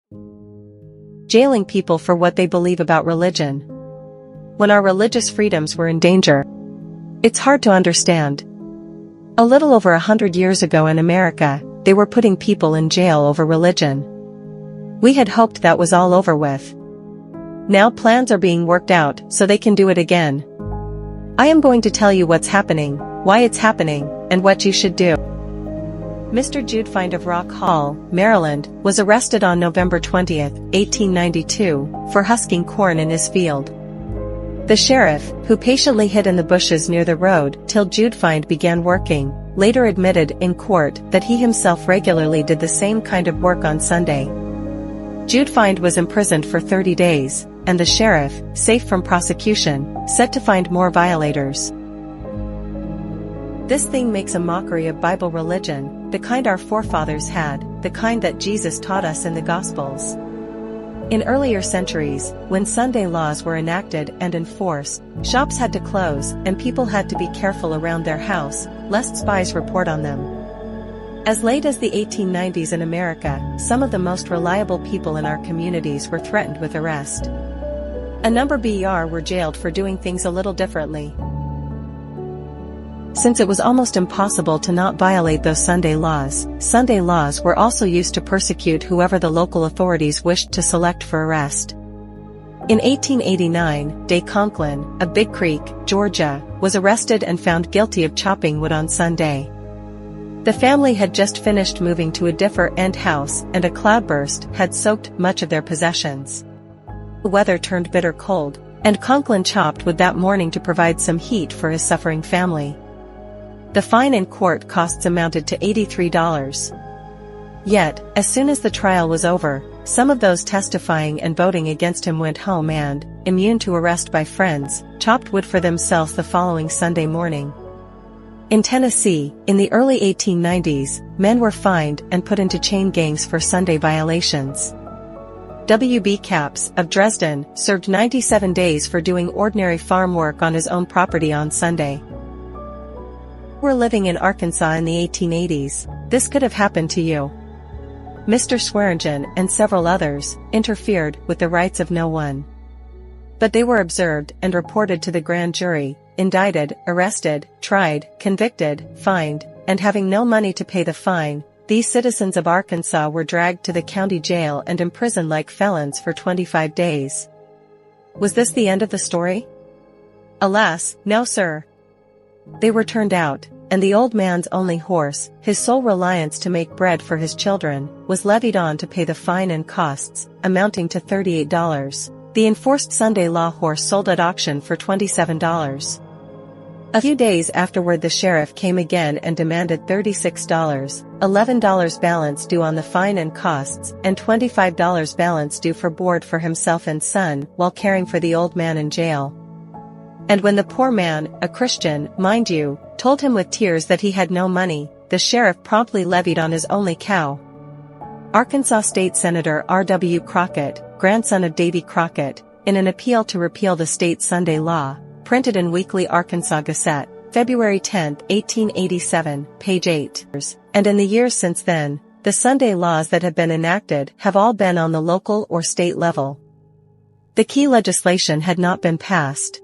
Jailing people for what they believe about religion. When our religious freedoms were in danger. It's hard to understand. A little over 100 years ago in America, they were putting people in jail over religion. We had hoped that was all over with. Now plans are being worked out so they can do it again. I am going to tell you what's happening, why it's happening, and what you should do. Mr. Jude Find of Rock Hall, Maryland, was arrested on November 20, 1892, for husking corn in his field. The sheriff, who patiently hid in the bushes near the road till Jude Find began working, later admitted in court that he himself regularly did the same kind of work on Sunday. Jude Find was imprisoned for 30 days, and the sheriff, safe from prosecution, set to find more violators. This thing makes a mockery of Bible religion, the kind our forefathers had, the kind that Jesus taught us in the Gospels. In earlier centuries, when Sunday laws were enacted and enforced, shops had to close and people had to be careful around their house, lest spies report on them. As late as the 1890s in America, some of the most reliable people in our communities were threatened with arrest. A number were jailed for doing things a little differently. Since it was almost impossible to not violate those Sunday laws were also used to persecute whoever the local authorities wished to select for arrest. In 1889, Day Conklin, of Big Creek, Georgia, was arrested and found guilty of chopping wood on Sunday. The family had just finished moving to a different house and a cloudburst had soaked much of their possessions. The weather turned bitter cold, and Conklin chopped wood that morning to provide some heat for his suffering family. The fine and court costs amounted to $83. Yet, as soon as the trial was over, some of those testifying and voting against him went home and, immune to arrest by friends, chopped wood for themselves the following Sunday morning. In Tennessee, in the early 1890s, men were fined and put into chain gangs for Sunday violations. W.B. Capps, of Dresden, served 97 days for doing ordinary farm work on his own property on Sunday. We're living in Arkansas in the 1880s, this could have happened to you. Mr. Swearingen and several others interfered with the rights of no one. But they were observed and reported to the grand jury, indicted, arrested, tried, convicted, fined, and having no money to pay the fine, these citizens of Arkansas were dragged to the county jail and imprisoned like felons for 25 days. Was this the end of the story? Alas, no sir. They were turned out, and the old man's only horse, his sole reliance to make bread for his children, was levied on to pay the fine and costs, amounting to $38. The enforced Sunday law horse sold at auction for $27. A few days afterward the sheriff came again and demanded $36, $11 balance due on the fine and costs, and $25 balance due for board for himself and son while caring for the old man in jail. And when the poor man, a Christian, mind you, told him with tears that he had no money, the sheriff promptly levied on his only cow. Arkansas State Senator R.W. Crockett, grandson of Davy Crockett, in an appeal to repeal the state Sunday law, printed in Weekly Arkansas Gazette, February 10, 1887, page 8. And in the years since then, the Sunday laws that have been enacted have all been on the local or state level. The key legislation had not been passed.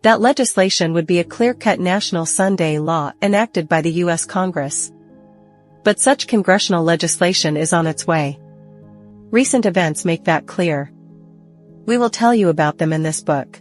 That legislation would be a clear-cut national Sunday law enacted by the U.S. Congress. But such congressional legislation is on its way. Recent events make that clear. We will tell you about them in this book.